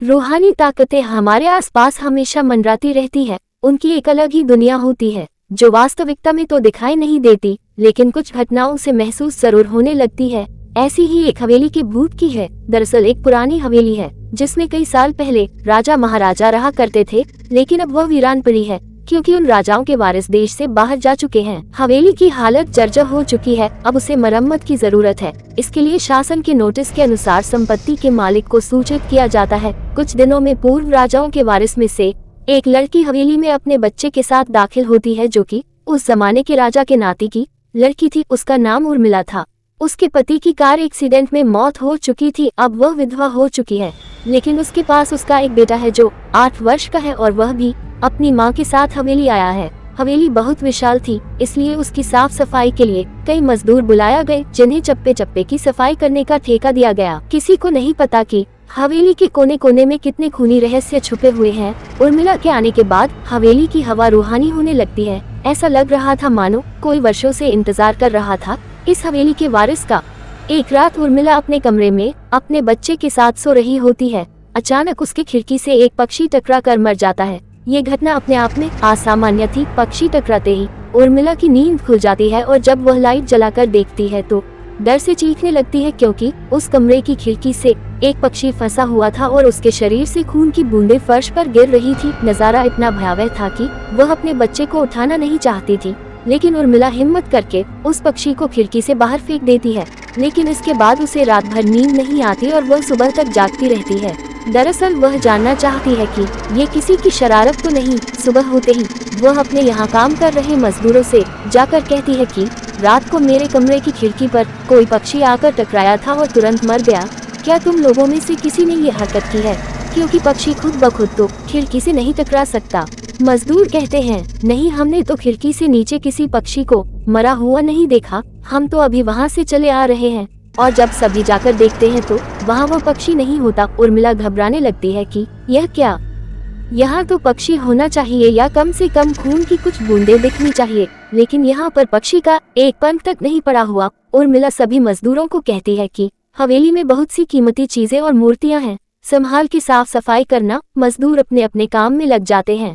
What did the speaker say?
रूहानी ताकतें हमारे आसपास हमेशा मंडराती रहती है। उनकी एक अलग ही दुनिया होती है जो वास्तविकता में तो दिखाई नहीं देती, लेकिन कुछ घटनाओं से महसूस जरूर होने लगती है। ऐसी ही एक हवेली के भूत की है। दरअसल एक पुरानी हवेली है जिसमें कई साल पहले राजा महाराजा रहा करते थे, लेकिन अब वह वीरान पड़ी है क्योंकि उन राजाओं के वारिस देश से बाहर जा चुके हैं। हवेली की हालत जर्जर हो चुकी है। अब उसे मरम्मत की जरूरत है। इसके लिए शासन के नोटिस के अनुसार संपत्ति के मालिक को सूचित किया जाता है। कुछ दिनों में पूर्व राजाओं के वारिस में से एक लड़की हवेली में अपने बच्चे के साथ दाखिल होती है, जो कि उस जमाने के राजा के नाती की लड़की थी। उसका नाम उर्मिला था। उसके पति की कार एक्सीडेंट में मौत हो चुकी थी। अब वह विधवा हो चुकी है, लेकिन उसके पास उसका एक बेटा है जो 8 वर्ष का है और वह भी अपनी माँ के साथ हवेली आया है। हवेली बहुत विशाल थी, इसलिए उसकी साफ सफाई के लिए कई मजदूर बुलाया गए, जिन्हें चप्पे चप्पे की सफाई करने का ठेका दिया गया। किसी को नहीं पता कि हवेली के कोने कोने में कितने खूनी रहस्य छुपे हुए हैं। उर्मिला के आने के बाद हवेली की हवा रूहानी होने लगती है। ऐसा लग रहा था मानो कोई वर्षों से इंतजार कर रहा था इस हवेली के वारिस का। एक रात उर्मिला अपने कमरे में अपने बच्चे के साथ सो रही होती है। अचानक उसके खिड़की से एक पक्षी टकरा कर मर जाता है। ये घटना अपने आप में असामान्य थी। पक्षी टकराते ही उर्मिला की नींद खुल जाती है और जब वह लाइट जलाकर देखती है तो डर से चीखने लगती है, क्योंकि उस कमरे की खिड़की से एक पक्षी फंसा हुआ था और उसके शरीर से खून की बूंदें फर्श पर गिर रही थी। नजारा इतना भयावह था कि वह अपने बच्चे को उठाना नहीं चाहती थी, लेकिन उर्मिला हिम्मत करके उस पक्षी को खिड़की से बाहर फेंक देती है। लेकिन इसके बाद उसे रात भर नींद नहीं आती और वह सुबह तक जागती रहती है। दरअसल वह जानना चाहती है कि ये किसी की शरारत तो नहीं। सुबह होते ही वह अपने यहाँ काम कर रहे मजदूरों से जाकर कहती है कि रात को मेरे कमरे की खिड़की पर कोई पक्षी आकर टकराया था और तुरंत मर गया। क्या तुम लोगों में से किसी ने ये हरकत की है? क्योंकि पक्षी खुद ब खुद तो खिड़की से नहीं टकरा सकता। मजदूर कहते हैं, नहीं, हमने तो खिड़की से नीचे किसी पक्षी को मरा हुआ नहीं देखा। हम तो अभी वहाँ से चले आ रहे हैं और जब सभी जाकर देखते हैं तो वहाँ वो पक्षी नहीं होता। उर्मिला घबराने लगती है कि यह क्या, यहाँ तो पक्षी होना चाहिए या कम से कम खून की कुछ बूंदें दिखनी चाहिए, लेकिन यहाँ पर पक्षी का एक पंख तक नहीं पड़ा हुआ। उर्मिला सभी मजदूरों को कहती है कि हवेली में बहुत सी कीमती चीजें और मूर्तियाँ हैं, संभाल के साफ सफाई करना। मजदूर अपने अपने काम में लग जाते हैं।